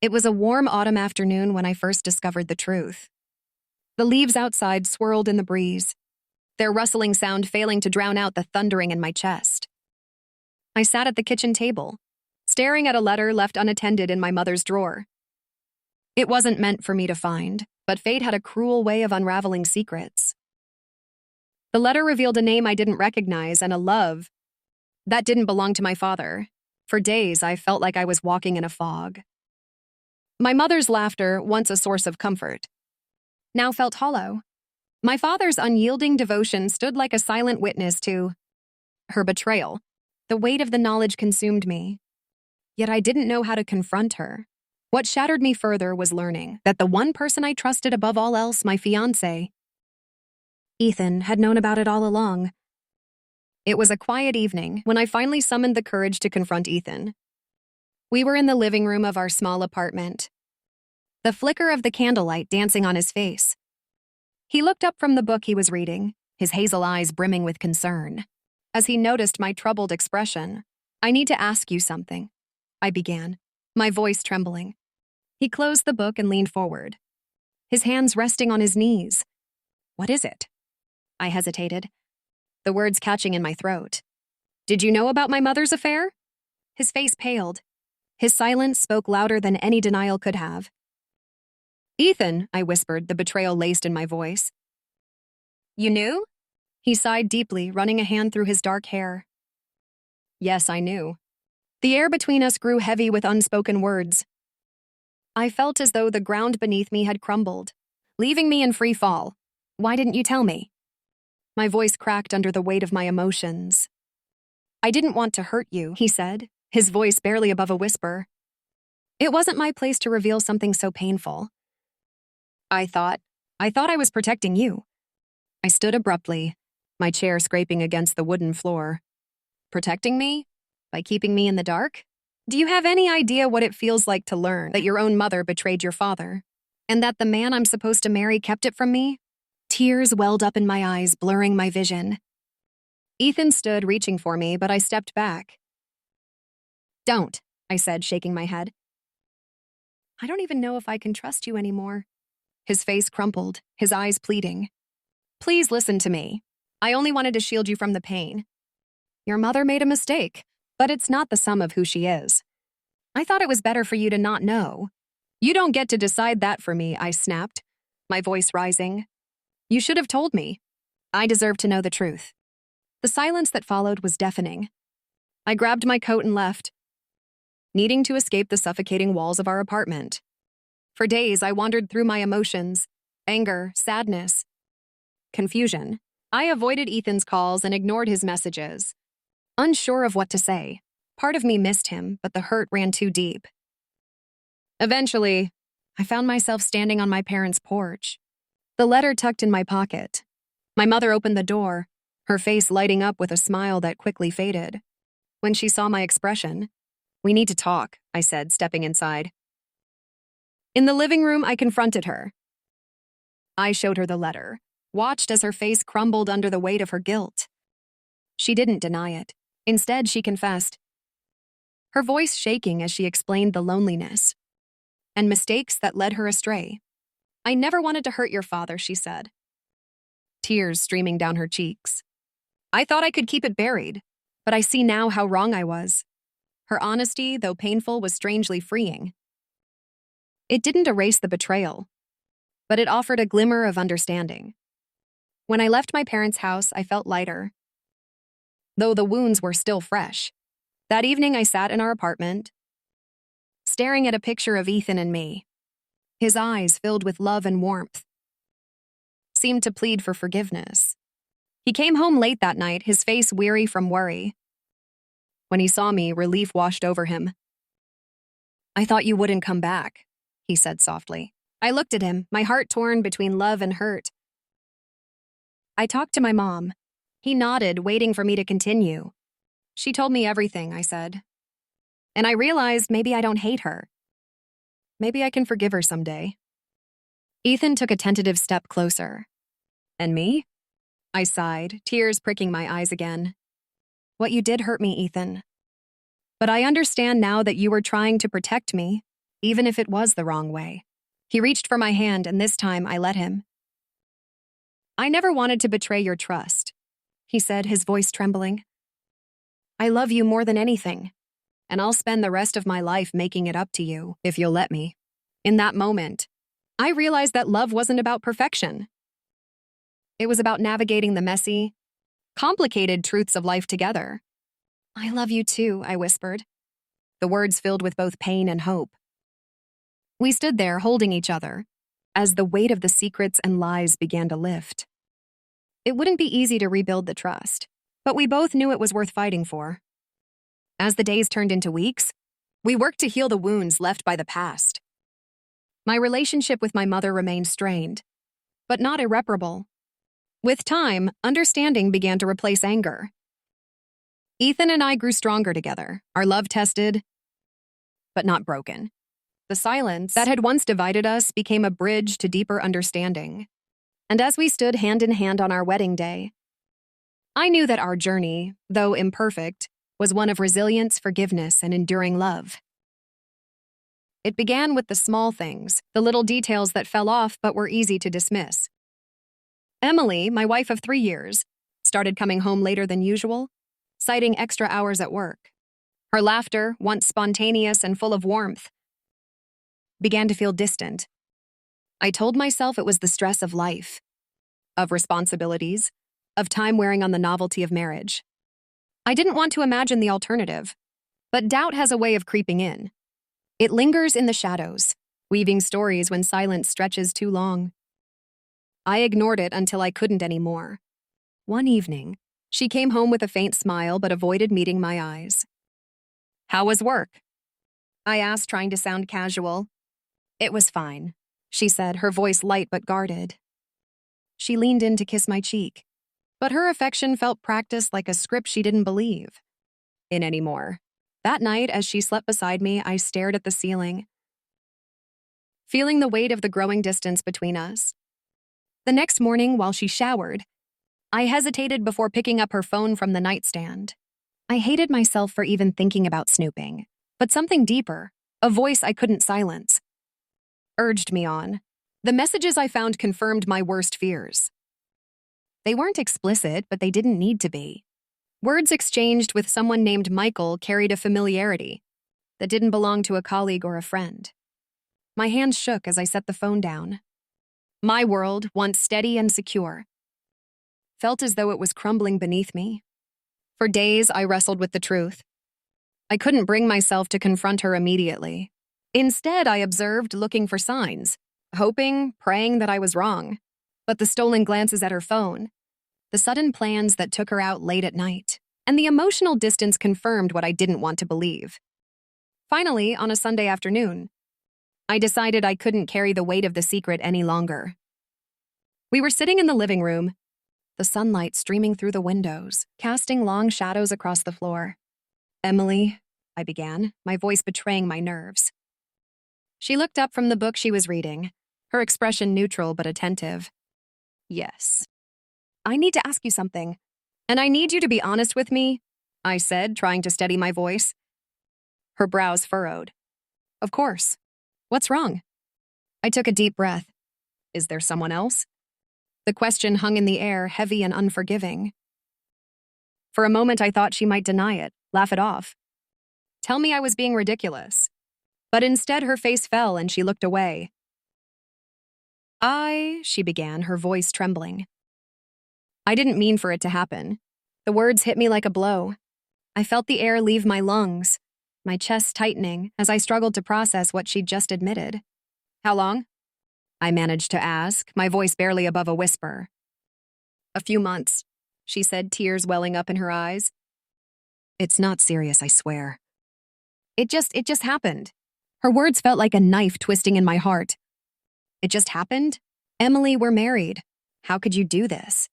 It was a warm autumn afternoon when I first discovered the truth. The leaves outside swirled in the breeze, their rustling sound failing to drown out the thundering in my chest. I sat at the kitchen table, staring at a letter left unattended in my mother's drawer. It wasn't meant for me to find, but fate had a cruel way of unraveling secrets. The letter revealed a name I didn't recognize and a love that didn't belong to my father. For days, I felt like I was walking in a fog. My mother's laughter, once a source of comfort, now felt hollow. My father's unyielding devotion stood like a silent witness to her betrayal. The weight of the knowledge consumed me, yet I didn't know how to confront her. What shattered me further was learning that the one person I trusted above all else, my fiance, Ethan, had known about it all along. It was a quiet evening when I finally summoned the courage to confront Ethan. We were in the living room of our small apartment, the flicker of the candlelight dancing on his face. He looked up from the book he was reading, his hazel eyes brimming with concern. As he noticed my troubled expression, "I need to ask you something," I began, my voice trembling. He closed the book and leaned forward, his hands resting on his knees. "What is it?" I hesitated, the words catching in my throat. "Did you know about my mother's affair?" His face paled. His silence spoke louder than any denial could have. "Ethan," I whispered, the betrayal laced in my voice. "You knew?" He sighed deeply, running a hand through his dark hair. "Yes, I knew." The air between us grew heavy with unspoken words. I felt as though the ground beneath me had crumbled, leaving me in free fall. "Why didn't you tell me?" My voice cracked under the weight of my emotions. "I didn't want to hurt you," he said, his voice barely above a whisper. "It wasn't my place to reveal something so painful. I thought I was protecting you." I stood abruptly, my chair scraping against the wooden floor. "Protecting me? By keeping me in the dark? Do you have any idea what it feels like to learn that your own mother betrayed your father, and that the man I'm supposed to marry kept it from me?" Tears welled up in my eyes, blurring my vision. Ethan stood, reaching for me, but I stepped back. "Don't," I said, shaking my head. "I don't even know if I can trust you anymore." His face crumpled, his eyes pleading. "Please listen to me. I only wanted to shield you from the pain. Your mother made a mistake, but it's not the sum of who she is. I thought it was better for you to not know." "You don't get to decide that for me," I snapped, my voice rising. "You should have told me. I deserve to know the truth." The silence that followed was deafening. I grabbed my coat and left, needing to escape the suffocating walls of our apartment. For days, I wandered through my emotions: anger, sadness, confusion. I avoided Ethan's calls and ignored his messages, unsure of what to say. Part of me missed him, but the hurt ran too deep. Eventually, I found myself standing on my parents' porch, the letter tucked in my pocket. My mother opened the door, her face lighting up with a smile that quickly faded. When she saw my expression, "We need to talk," I said, stepping inside. In the living room, I confronted her. I showed her the letter, watched as her face crumbled under the weight of her guilt. She didn't deny it. Instead, she confessed, her voice shaking as she explained the loneliness and mistakes that led her astray. "I never wanted to hurt your father," she said, tears streaming down her cheeks. "I thought I could keep it buried, but I see now how wrong I was." Her honesty, though painful, was strangely freeing. It didn't erase the betrayal, but it offered a glimmer of understanding. When I left my parents' house, I felt lighter, though the wounds were still fresh. That evening, I sat in our apartment, staring at a picture of Ethan and me. His eyes, filled with love and warmth, seemed to plead for forgiveness. He came home late that night, his face weary from worry. When he saw me, relief washed over him. "I thought you wouldn't come back," he said softly. I looked at him, my heart torn between love and hurt. "I talked to my mom." He nodded, waiting for me to continue. "She told me everything," I said. "And I realized maybe I don't hate her. Maybe I can forgive her someday." Ethan took a tentative step closer. "And me?" I sighed, tears pricking my eyes again. "What you did hurt me, Ethan. But I understand now that you were trying to protect me. even if it was the wrong way. He reached for my hand, and this time I let him. "I never wanted to betray your trust," he said, his voice trembling. "I love you more than anything, and I'll spend the rest of my life making it up to you, if you'll let me." In that moment, I realized that love wasn't about perfection. It was about navigating the messy, complicated truths of life together. "I love you too," I whispered, the words filled with both pain and hope. We stood there holding each other as the weight of the secrets and lies began to lift. It wouldn't be easy to rebuild the trust, but we both knew it was worth fighting for. As the days turned into weeks, we worked to heal the wounds left by the past. My relationship with my mother remained strained, but not irreparable. With time, understanding began to replace anger. Ethan and I grew stronger together, our love tested, but not broken. The silence that had once divided us became a bridge to deeper understanding. And as we stood hand in hand on our wedding day, I knew that our journey, though imperfect, was one of resilience, forgiveness, and enduring love. It began with the small things, the little details that fell off but were easy to dismiss. Emily, my wife of 3 years, started coming home later than usual, citing extra hours at work. Her laughter, once spontaneous and full of warmth, began to feel distant. I told myself it was the stress of life, of responsibilities, of time wearing on the novelty of marriage. I didn't want to imagine the alternative, but doubt has a way of creeping in. It lingers in the shadows, weaving stories when silence stretches too long. I ignored it until I couldn't anymore. One evening, she came home with a faint smile but avoided meeting my eyes. "How was work?" I asked, trying to sound casual. "It was fine," she said, her voice light but guarded. She leaned in to kiss my cheek, but her affection felt practiced, like a script she didn't believe in anymore. That night, as she slept beside me, I stared at the ceiling, feeling the weight of the growing distance between us. The next morning, while she showered, I hesitated before picking up her phone from the nightstand. I hated myself for even thinking about snooping, but something deeper, a voice I couldn't silence, urged me on. The messages I found confirmed my worst fears. They weren't explicit, but they didn't need to be. Words exchanged with someone named Michael carried a familiarity that didn't belong to a colleague or a friend. My hands shook as I set the phone down. My world, once steady and secure, felt as though it was crumbling beneath me. For days, I wrestled with the truth. I couldn't bring myself to confront her immediately. Instead, I observed, looking for signs, hoping, praying that I was wrong. But the stolen glances at her phone, the sudden plans that took her out late at night, and the emotional distance confirmed what I didn't want to believe. Finally, on a Sunday afternoon, I decided I couldn't carry the weight of the secret any longer. We were sitting in the living room, the sunlight streaming through the windows, casting long shadows across the floor. "Emily," I began, my voice betraying my nerves. She looked up from the book she was reading, her expression neutral but attentive. "Yes. I need to ask you something, and I need you to be honest with me," I said, trying to steady my voice. Her brows furrowed. "Of course. What's wrong?" I took a deep breath. "Is there someone else?" The question hung in the air, heavy and unforgiving. For a moment, I thought she might deny it, laugh it off, tell me I was being ridiculous. But instead, her face fell and she looked away. She began, her voice trembling. I didn't mean for it to happen. The words hit me like a blow. I felt the air leave my lungs, my chest tightening as I struggled to process what she'd just admitted. "How long?" I managed to ask, my voice barely above a whisper. "A few months," she said, tears welling up in her eyes. "It's not serious, I swear." It just happened." Her words felt like a knife twisting in my heart. "It just happened? Emily, we're married. How could you do this?"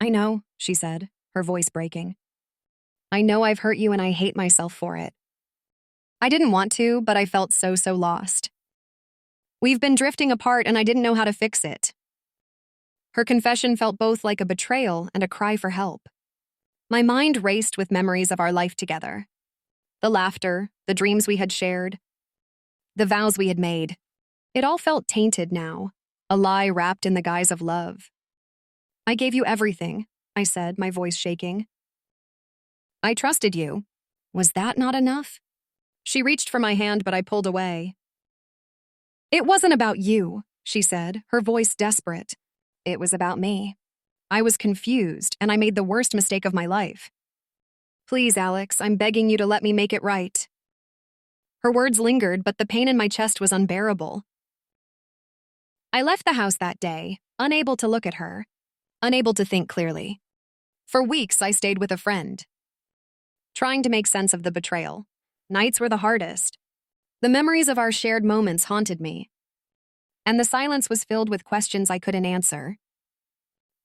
"I know," she said, her voice breaking. "I know I've hurt you and I hate myself for it. I didn't want to, but I felt so lost. We've been drifting apart and I didn't know how to fix it." Her confession felt both like a betrayal and a cry for help. My mind raced with memories of our life together. The laughter, the dreams we had shared, The vows we had made. It all felt tainted now, a lie wrapped in the guise of love. I gave you everything, I said, my voice shaking. I trusted you. Was that not enough? She reached for my hand, but I pulled away. It wasn't about you, she said, her voice desperate. It was about me. I was confused, and I made the worst mistake of my life. Please, Alex, I'm begging you to let me make it right. Her words lingered, but the pain in my chest was unbearable. I left the house that day, unable to look at her, unable to think clearly. For weeks, I stayed with a friend, trying to make sense of the betrayal. Nights were the hardest. The memories of our shared moments haunted me, and the silence was filled with questions I couldn't answer.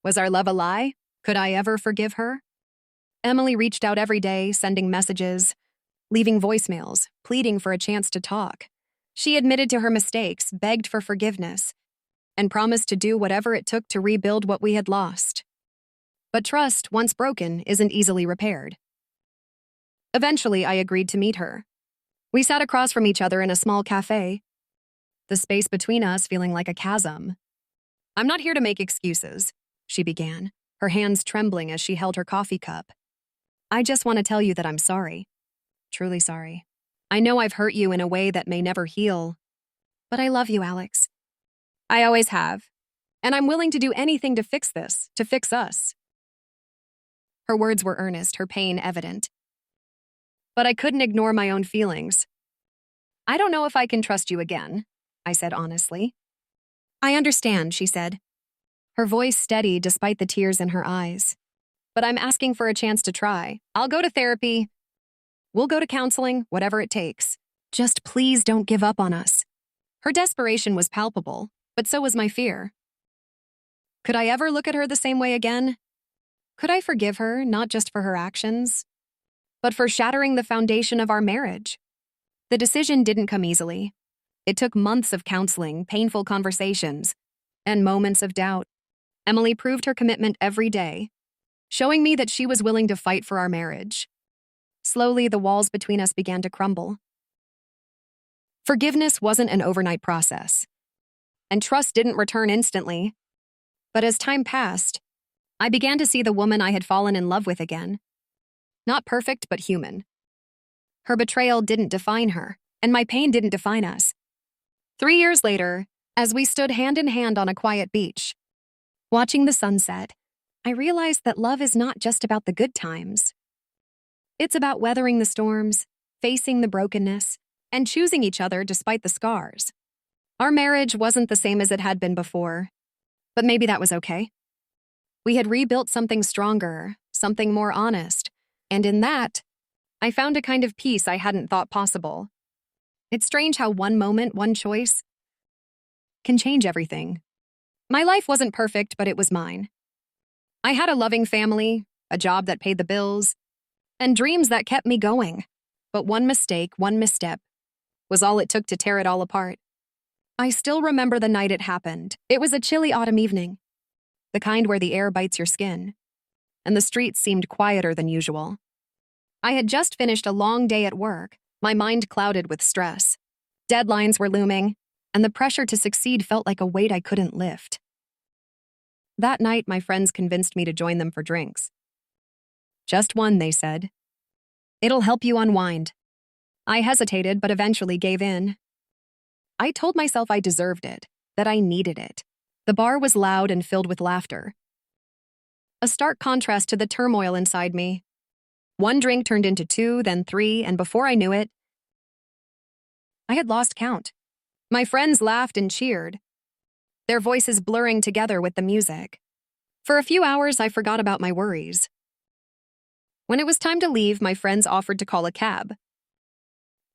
Was our love a lie? Could I ever forgive her? Emily reached out every day, sending messages, leaving voicemails, pleading for a chance to talk. She admitted to her mistakes, begged for forgiveness, and promised to do whatever it took to rebuild what we had lost. But trust, once broken, isn't easily repaired. Eventually, I agreed to meet her. We sat across from each other in a small cafe, the space between us feeling like a chasm. I'm not here to make excuses, she began, her hands trembling as she held her coffee cup. I just want to tell you that I'm sorry. Truly sorry. I know I've hurt you in a way that may never heal, but I love you, Alex. I always have, and I'm willing to do anything to fix this, to fix us. Her words were earnest, her pain evident. But I couldn't ignore my own feelings. I don't know if I can trust you again, I said honestly. I understand, she said, her voice steady despite the tears in her eyes. But I'm asking for a chance to try. I'll go to therapy. We'll go to counseling, whatever it takes. Just please don't give up on us. Her desperation was palpable, but so was my fear. Could I ever look at her the same way again? Could I forgive her, not just for her actions, but for shattering the foundation of our marriage? The decision didn't come easily. It took months of counseling, painful conversations, and moments of doubt. Emily proved her commitment every day, showing me that she was willing to fight for our marriage. Slowly, the walls between us began to crumble. Forgiveness wasn't an overnight process, and trust didn't return instantly. But as time passed, I began to see the woman I had fallen in love with again. Not perfect, but human. Her betrayal didn't define her, and my pain didn't define us. 3 years later, as we stood hand in hand on a quiet beach, watching the sunset, I realized that love is not just about the good times. It's about weathering the storms, facing the brokenness, and choosing each other despite the scars. Our marriage wasn't the same as it had been before, but maybe that was okay. We had rebuilt something stronger, something more honest, and in that, I found a kind of peace I hadn't thought possible. It's strange how one moment, one choice, can change everything. My life wasn't perfect, but it was mine. I had a loving family, a job that paid the bills, and dreams that kept me going. But one mistake, one misstep, was all it took to tear it all apart. I still remember the night it happened. It was a chilly autumn evening, the kind where the air bites your skin, and the streets seemed quieter than usual. I had just finished a long day at work, my mind clouded with stress. Deadlines were looming, and the pressure to succeed felt like a weight I couldn't lift. That night, my friends convinced me to join them for drinks. Just one, they said. It'll help you unwind. I hesitated, but eventually gave in. I told myself I deserved it, that I needed it. The bar was loud and filled with laughter, a stark contrast to the turmoil inside me. One drink turned into 2, then 3, and before I knew it, I had lost count. My friends laughed and cheered, their voices blurring together with the music. For a few hours, I forgot about my worries. When it was time to leave, my friends offered to call a cab.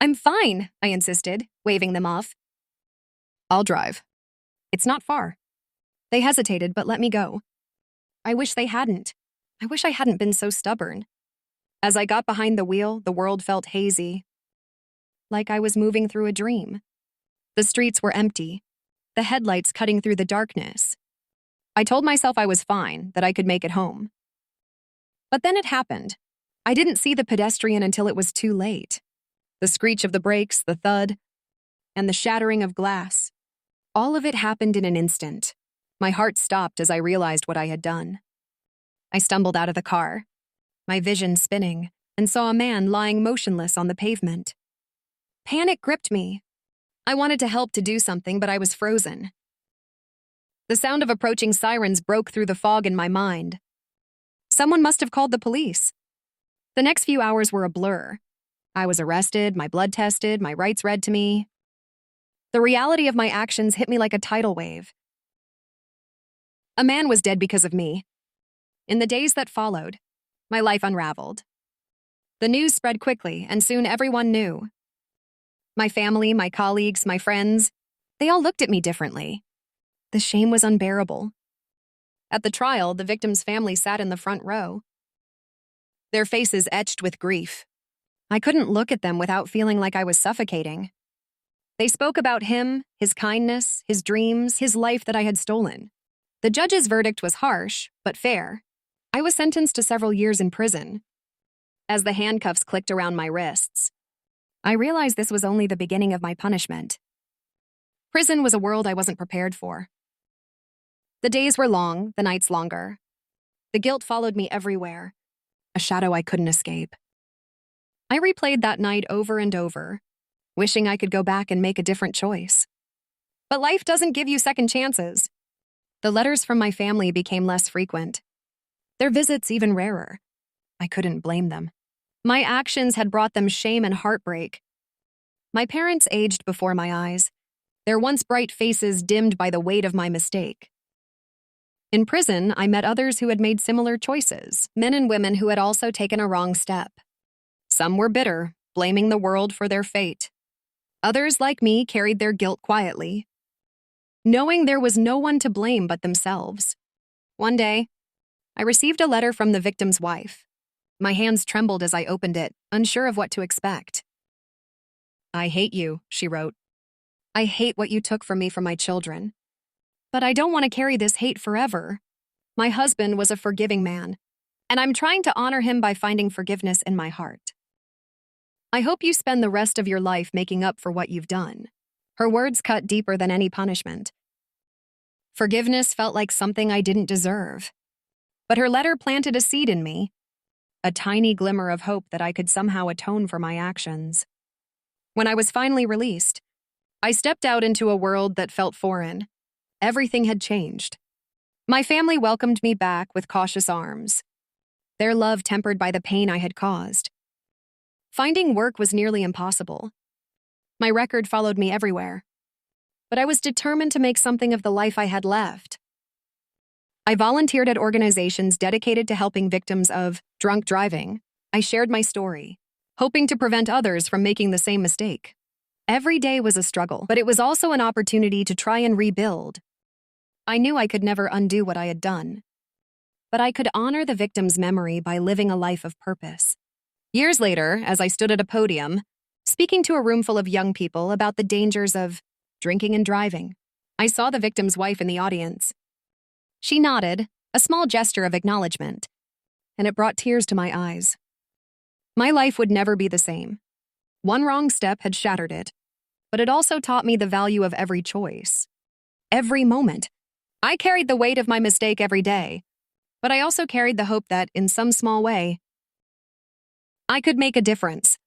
I'm fine, I insisted, waving them off. I'll drive. It's not far. They hesitated, but let me go. I wish they hadn't. I wish I hadn't been so stubborn. As I got behind the wheel, the world felt hazy, like I was moving through a dream. The streets were empty, the headlights cutting through the darkness. I told myself I was fine, that I could make it home. But then it happened. I didn't see the pedestrian until it was too late. The screech of the brakes, the thud, and the shattering of glass. All of it happened in an instant. My heart stopped as I realized what I had done. I stumbled out of the car, my vision spinning, and saw a man lying motionless on the pavement. Panic gripped me. I wanted to help to do something, but I was frozen. The sound of approaching sirens broke through the fog in my mind. Someone must have called the police. The next few hours were a blur. I was arrested, my blood tested, my rights read to me. The reality of my actions hit me like a tidal wave. A man was dead because of me. In the days that followed, my life unraveled. The news spread quickly, and soon everyone knew. My family, my colleagues, my friends, they all looked at me differently. The shame was unbearable. At the trial, the victim's family sat in the front row, their faces etched with grief. I couldn't look at them without feeling like I was suffocating. They spoke about him, his kindness, his dreams, his life that I had stolen. The judge's verdict was harsh, but fair. I was sentenced to several years in prison. As the handcuffs clicked around my wrists, I realized this was only the beginning of my punishment. Prison was a world I wasn't prepared for. The days were long, the nights longer. The guilt followed me everywhere, a shadow I couldn't escape. I replayed that night over and over, wishing I could go back and make a different choice. But life doesn't give you second chances. The letters from my family became less frequent, their visits even rarer. I couldn't blame them. My actions had brought them shame and heartbreak. My parents aged before my eyes, their once bright faces dimmed by the weight of my mistake. In prison, I met others who had made similar choices, men and women who had also taken a wrong step. Some were bitter, blaming the world for their fate. Others, like me, carried their guilt quietly, knowing there was no one to blame but themselves. One day, I received a letter from the victim's wife. My hands trembled as I opened it, unsure of what to expect. "I hate you," she wrote. "I hate what you took from me for my children. But I don't want to carry this hate forever. My husband was a forgiving man, and I'm trying to honor him by finding forgiveness in my heart. I hope you spend the rest of your life making up for what you've done." Her words cut deeper than any punishment. Forgiveness felt like something I didn't deserve. But her letter planted a seed in me, a tiny glimmer of hope that I could somehow atone for my actions. When I was finally released, I stepped out into a world that felt foreign. Everything had changed. My family welcomed me back with cautious arms, their love tempered by the pain I had caused. Finding work was nearly impossible. My record followed me everywhere. But I was determined to make something of the life I had left. I volunteered at organizations dedicated to helping victims of drunk driving. I shared my story, hoping to prevent others from making the same mistake. Every day was a struggle, but it was also an opportunity to try and rebuild. I knew I could never undo what I had done, but I could honor the victim's memory by living a life of purpose. Years later, as I stood at a podium, speaking to a room full of young people about the dangers of drinking and driving, I saw the victim's wife in the audience. She nodded, a small gesture of acknowledgement, and it brought tears to my eyes. My life would never be the same. One wrong step had shattered it, but it also taught me the value of every choice, every moment. I carried the weight of my mistake every day, but I also carried the hope that, in some small way, I could make a difference.